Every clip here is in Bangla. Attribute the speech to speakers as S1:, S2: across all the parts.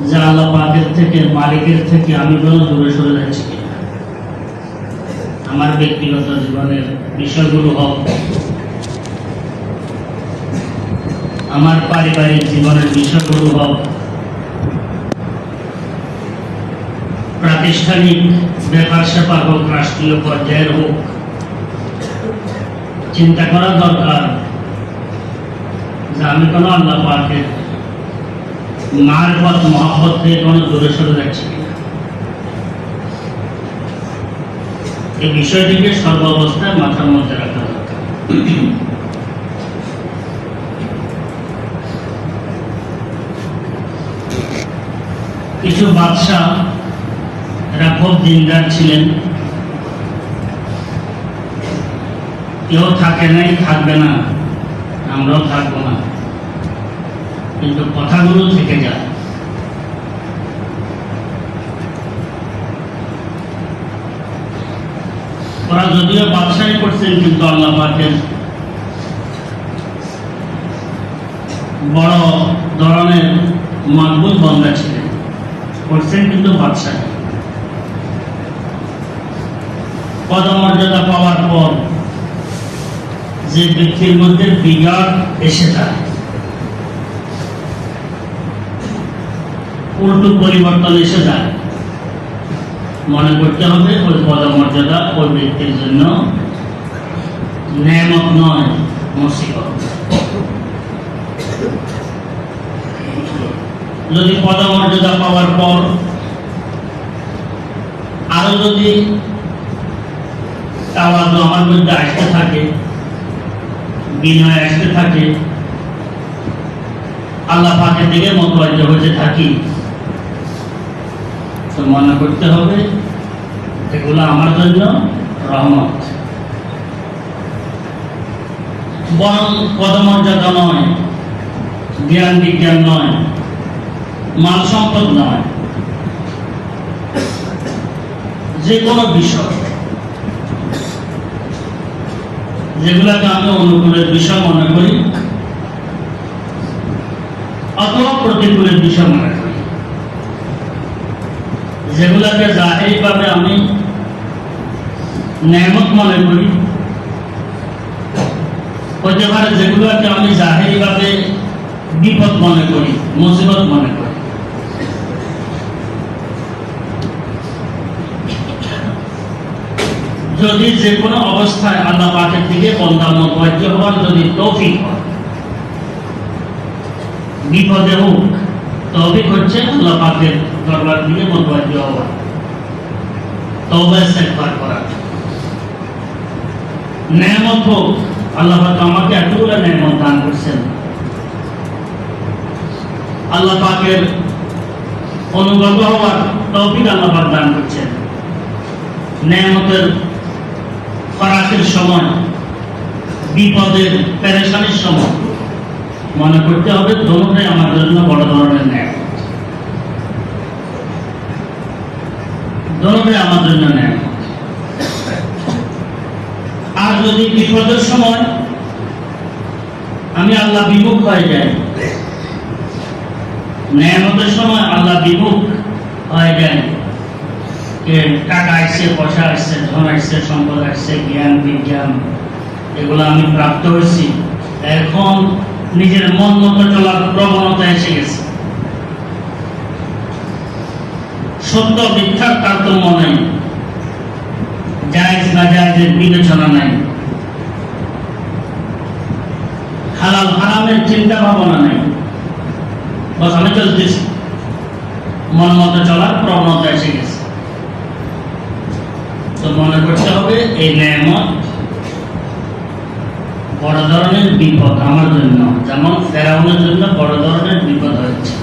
S1: যে আল্লাহ পাকের থেকে, মালিকের থেকে আমি কোনো দূরে সরে যাচ্ছি কিনা। আমার ব্যক্তিগত জীবনের বিষয়গুলো হোক, আমার পারিবারিক জীবনের বিষয়গুলো হোক, প্রাতিষ্ঠানিক ব্যাপার স্যাপার হোক, রাষ্ট্রীয় পর্যায়ের হোক, চিন্তা করা দরকার যে আমি কোনো আল্লাহ পাকের মারফত মহব্বত থেকে কোনো দূরে সরে যাচ্ছি কিনা। এই বিষয়টিকে সর্বাবস্থায় মাথার মধ্যে রাখা দরকার। কিছু বাদশাহ এরা খুব দিনদার ছিলেন, কেউ থাকে নাই, থাকবে না, আমরাও থাকবো না, কিন্তু কথাগুলো থেকে যায়। ওরা যদিও বাদশাহী করছেন, কিন্তু আল্লাহ পাকের বড় ধরনের মাকবুল বান্দা ছিলেন, করছেন কিন্তু বাদশাহী। পদমর্যাদা পাওয়ার পর যে ব্যক্তির মধ্যে বিগাড় এসে যায়, উল্টো পরিবর্তন এসে যায়, মনে করতে হবে ওই পদমর্যাদা ওই ব্যক্তির জন্য নেয়ামত নয়, মুসিবত। যদি পদমর্যাদা পাওয়ার পর আরো যদি তাওয়াদু আমার মধ্যে আসতে থাকে, বিনয় আসতে থাকে, আল্লাহ পাকের দিকে মোতাবজ্জ হতে থাকি, তো মনে করতে হবে এগুলো আমার জন্য রহমত। বরং পদমর্যাদা নয়, জ্ঞান বিজ্ঞান নয়, মাল সম্পদ নয়, যে কোনো বিষয় যেগুলোকে আমি অনুকূলের বিষয় মনে করি অথবা প্রতিকূলের বিষয় মনে করি, যেগুলোকে জাহিরিভাবে আমি নেয়ামত মনে করি, হতে পারে যেগুলোকে আমি জাহিরিভাবে বিপদ মনে করি, মুসিবত মনে করি। যদি যে কোনো অবস্থায় আল্লাহ পাকের দিকে বান্দা মুতাওয়াজ্জ হওয়ার যদি তৌফিক হয়, বিপদে হোক, তৌফিক হচ্ছে আল্লাহ পাকের দরবার দিকে মুতাওয়াজ্জ হওয়া, তওবা ইস্তেগফার করা। নেয়ামত হোক, আল্লাহ পাক আমাকে এতগুলো নেয়ামত দান করছেন, আল্লাহ পাকের অনুগত হওয়ার তৌফিক আল্লাহ পাক দান করছেন। নেয়ামতের ফরাকের সময়, বিপদের পেরেশানির সময় মনে করতে হবে দোনোটাই আমার জন্য বড় ধরনের নেয়ামত, দোনোটাই আমার জন্য নেয়ামত। আর যদি বিপদের সময় আমি আল্লাহ বিমুখ হয়ে যাই, নেয়ামতের সময় আল্লাহ বিমুখ হয়ে যায়, টাকা আসছে, পয়সা আসছে, ধন আসছে, সম্পদ আসছে, জ্ঞান বিজ্ঞান এগুলো আমি প্রাপ্ত হয়েছি, এখন নিজের মন মতো চলার প্রবণতা এসে গেছে, সত্য মিথ্যার তারতম্য নাই, জায়েজ না জায়েজের বিবেচনা নাই, হালাল হারামের চিন্তা ভাবনা নাই, বস আমি চলতেছি, মন মতো চলার প্রবণতা এসে গেছে। তো মনে করতে হবে এই নেয়ামত বড় ধরনের বিপদ আমার জন্য, যেমন ফেরাউনের জন্য বড় ধরনের বিপদ হয়েছে।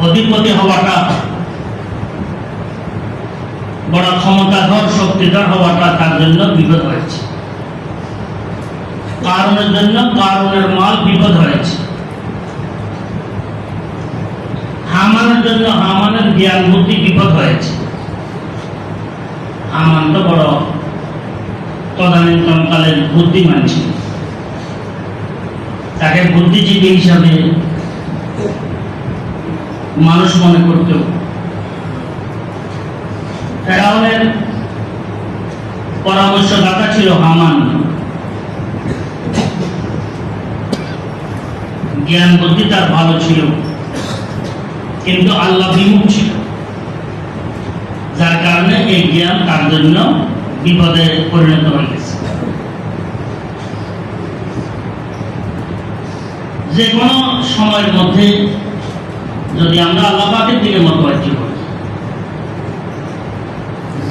S1: অধিপতি হওয়াটা, বড় ক্ষমতাধর শক্তিধর হওয়াটা তার জন্য বিপদ হয়েছে। কারণের জন্য কারণের মাল বিপদ হয়েছে। হামানের জন্য হামানের জ্ঞান বুদ্ধি বিপদ হয়েছে। হামান তো বড় তদানীন্তনকালের বুদ্ধিমান ছিল, তাকে বুদ্ধিজীবী হিসাবে মানুষ মনে করত। ফেরাউনের পরামর্শদাতা ছিল হামান। জ্ঞান বুদ্ধি তার ভালো ছিল, কিন্তু আল্লাহ বিমুখ ছিল, যার কারণে এই জ্ঞান তার জন্য বিপদে পরিণত হয়ে গেছে। যে কোনো সময়ের মধ্যে যদি আমরা আল্লাহ পাকের দিকে মতবাজ্য করি,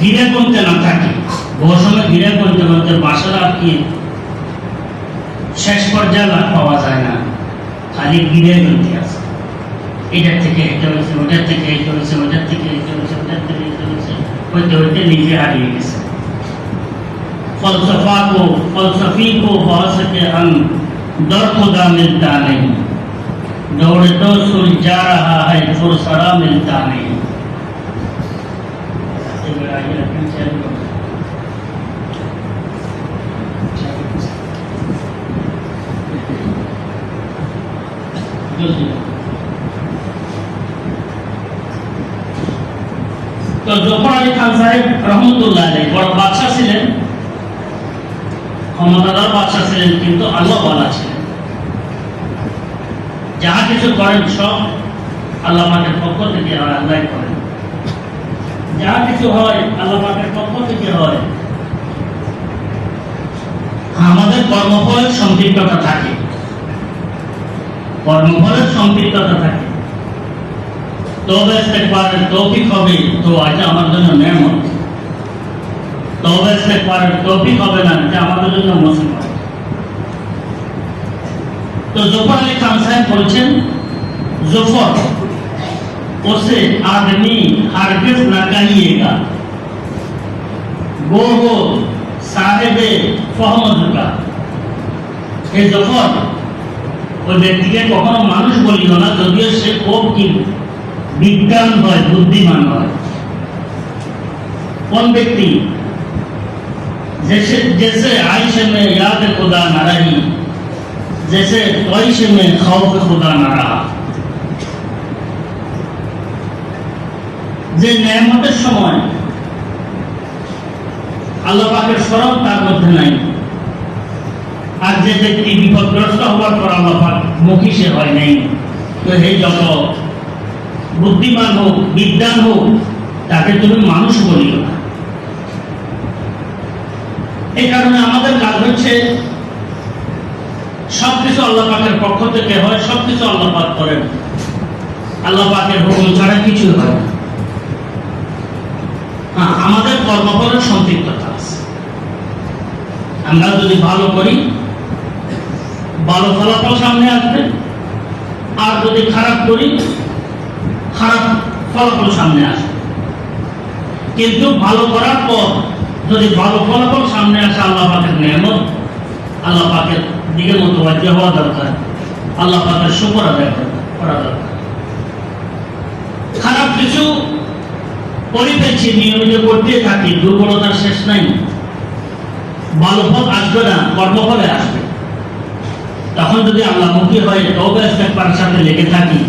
S1: ধীরে কমতে না থাকি, বহু সময় ধীরে কমতে কমতে বাসার আর কি শেষ পর্যায়ে লাভ পাওয়া যায় না, খালি ধীরে কমতে আছে। এটার থেকে এটা হয়েছে, ওটার থেকে এটা হয়েছে, ওটার থেকে এটা হয়েছে, ওটার থেকে এটা হয়েছে, হইতে হইতে নিজে হারিয়ে গেছে। फलसफी को बहुत के हम दर खुदा मिलता नहीं, दौड़ तो सुलझा रहा है फुरसरा मिलता नहीं। तो জফর আলী খান সাহেব রহমতুল্লাহ আলাইহি বড় বাদশা ছিলেন, ক্ষমতাধর বাদশা ছিলেন, কিন্তু আল্লাহওয়ালা ছিলেন। যাহা কিছু করেন সব আল্লাহ পাকের পক্ষ থেকে হয়, আল্লাহ করেন। যাহা কিছু হয় আল্লাহ পাকের পক্ষ থেকে হয়। আমাদের কর্মফলের সম্পৃক্ততা থাকে, কর্মফলের সম্পৃক্ততা থাকে। তওবা ইস্তেগফারের তৌফিক হবে তো এটা আমার জন্য নেয়ামত, তওবা ইস্তেগফারের তৌফিক হবে না এটা আমাদের জন্য মুসিবত। তো জফর আলী খান সাহেব বলছেন, জফর उसे आदमी हरगिज न कहिएगा, वो साहेबे फहम का। हे जफर, ওই ব্যক্তিকে কখনো মানুষ বলিও না, যদিও সে খুব কি বিজ্ঞান হয়, বুদ্ধিমান হয়। কোন ব্যক্তি? जैसे आयश में याद खुदा न रही, जैसे ख्वाहिश में खौफ खुदा न रहा। যে নেয়ামতের সময় আল্লাহ পাকের স্মরণ তার মধ্যে নাই, আর যে ব্যক্তি বিপদগ্রস্ত হওয়ার পর আল্লাহ পাক মুখী সে হয় নাই, তো এই যত বুদ্ধিমান হোক, বিজ্ঞান হোক, তাকে তুমি মানুষ বলিও না। এই কারণে আমাদের কাজ হচ্ছে সবকিছু আল্লাহ পাকের পক্ষ থেকে হয়, সবকিছু আল্লাহ পাক করেন, আল্লাহ পাকের হুকুম ছাড়া কিছু হয় না। আমাদের কর্মফলের সম্পৃক্ততা আছে। আমরা যদি ভালো করি, ভালো ফলাফল সামনে আসবে, আর যদি খারাপ করি, খারাপ ফলাফল সামনে আসবে। কিন্তু ভালো করার পর যদি ভালো ফলাফল সামনে আসে, আল্লাহ পাকের নেয়ামত, আল্লাহ পাকের দিকে মুতওয়াজ্জিহ হওয়া দরকার, আল্লাহ পাকের শুকর আদায় করা দরকার। খারাপ কিছু পরিপেক্ষি নিয়মিত করতে থাকি, দুর্বলতার শেষ নাই, ভালো ফল আসবে না, কর্মফলে আসবে। তখন যদি আল্লাহমুখী হয়, তওবা ইস্তেগফারের সাথে লেগে থাকি,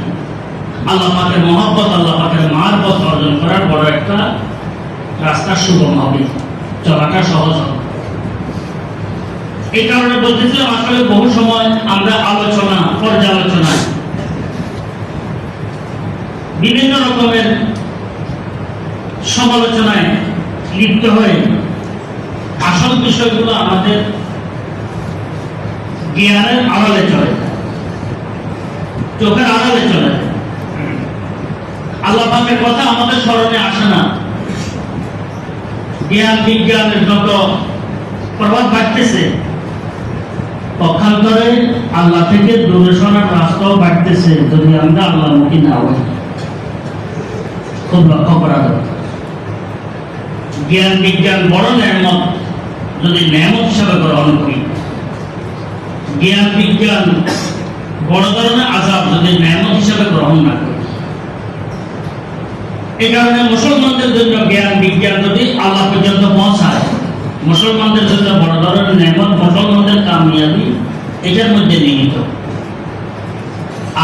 S1: আল্লাহ পাকের মহব্বত, আল্লাহ পাকের মারফত অর্জন করার বড় একটা রাস্তা সুগম হবে, চলাটা সহজ হবে। এই কারণে বলতেছিলাম, আসলে বহু সময় আমরা আলোচনা, পর্যালোচনা, বিভিন্ন রকমের সমালোচনায় লিপ্ত হয়ে আসল বিষয়গুলো আমাদের জ্ঞানের আড়ালে চলে যায়, চোখের আড়ালে চলে যায়। আল্লাহ পাকের কথা আমাদের স্মরণে আসে না। জ্ঞান বিজ্ঞানের যত প্রভাব বাড়তেছে, পক্ষান্তরে আল্লাহ থেকে দূরে সরার রাস্তাও বাড়তেছে, যদি আমরা আল্লাহমুখী না হই। খুব লক্ষ্য করা দরকার। জ্ঞান বিজ্ঞান বড় নেয়ামত, যদি নেয়ামত হিসাবে গ্রহণ করি। জ্ঞান বিজ্ঞান বড় ধরনের আযাব, যদি নেয়ামত হিসাবে গ্রহণ না করি। এই কারণে মুসলমানদের জন্য জ্ঞান বিজ্ঞান যদি আল্লাহ পর্যন্ত পৌঁছায়, মুসলমানদের জন্য বড় ধরনের নেয়ামত, মুসলমানদের কামিয়াবি এটার মধ্যে নিহিত।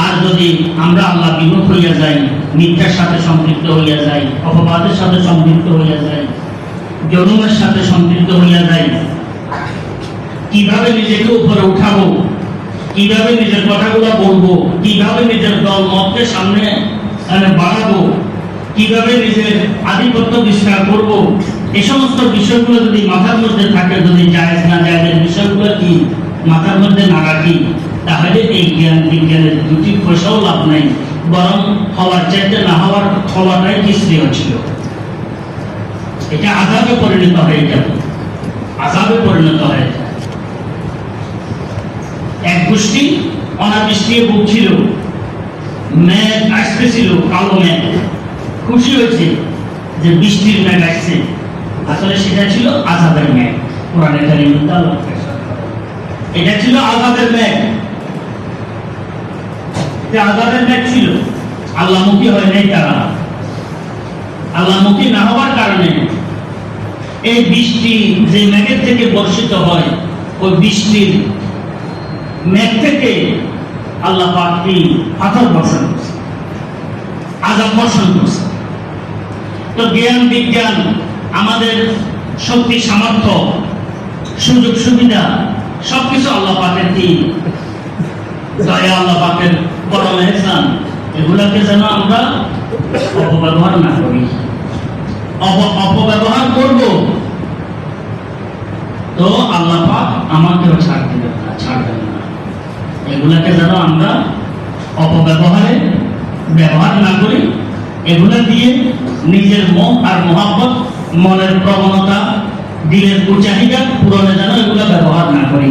S1: আর যদি আমরা আল্লাহ বিমুখ হইয়া যাই, মিথ্যার সাথে সম্পৃক্ত হইয়া যাই, অপবাদের সাথে সম্পৃক্ত হইয়া যাই, জুলুমের সাথে সম্পৃক্ত হইয়া যাই, কিভাবে নিজেকে উপরে উঠাবো, কিভাবে নিজের কথাগুলো বলবো, কিভাবে নিজের দল মতকে সামনে বাড়াবো, কিভাবে নিজের আধিপত্য বিস্তার করব, এই সমস্ত বিষয়গুলো যদি মাথার মধ্যে থাকে, যদি জায়েজ না জায়েজের বিষয়গুলো কি মাথার মধ্যে না রাখি, তাহলে এই জ্ঞান বিজ্ঞানের দুটি পয়সাও লাভ নাই, বরং হওয়ার চাইতে না হওয়াটাই কি শ্রেয় ছিল। এটা আযাবে পরিণত হয়ে যাবে, আযাবে পরিণত হয়ে যায়। এক গোষ্ঠী অনাবৃষ্টি ভুগছিল, মেঘ আসতেছিল, কালো মেঘ, খুশি হয়েছে যে বৃষ্টির মেঘ আসছে, আসলে সেটা ছিল আযাবের মেঘ। কোরআনে কারীমে তা উল্লেখ করা হয়েছে। এটা ছিল আযাবের মেঘ, এটা আযাবের মেঘ ছিল। আল্লাহমুখী হয় নাই তারা, আল্লাহমুখী না হওয়ার কারণে এই বৃষ্টি যে মেঘের থেকে বর্ষিত হয়, ওই বৃষ্টির মেঘ থেকে আল্লাহ পাক কি পাথর বর্ষণ করছে, আযাব বর্ষণ করছে। তো জ্ঞান বিজ্ঞান আমাদের শক্তি সামর্থ্য সুযোগ সুবিধা সবকিছু আল্লাহ পাকের কি দয়া, আল্লাহ পাকের বড় মেহসান। এগুলাকে যেন আমরা অপব্যবহার না করি। অপব্যবহার করব তো আল্লাহ পাক আমাকেও ছাড় দিবেন না, ছাড়বেন না। এগুলাকে যেন আমরা অপব্যবহারে ব্যবহার না করি। এগুলা দিয়ে নিজের মন আর মহাব্বত, মনের প্রবণতা, দিলের চাহিদা পূরণে যেন এগুলা ব্যবহার না করি।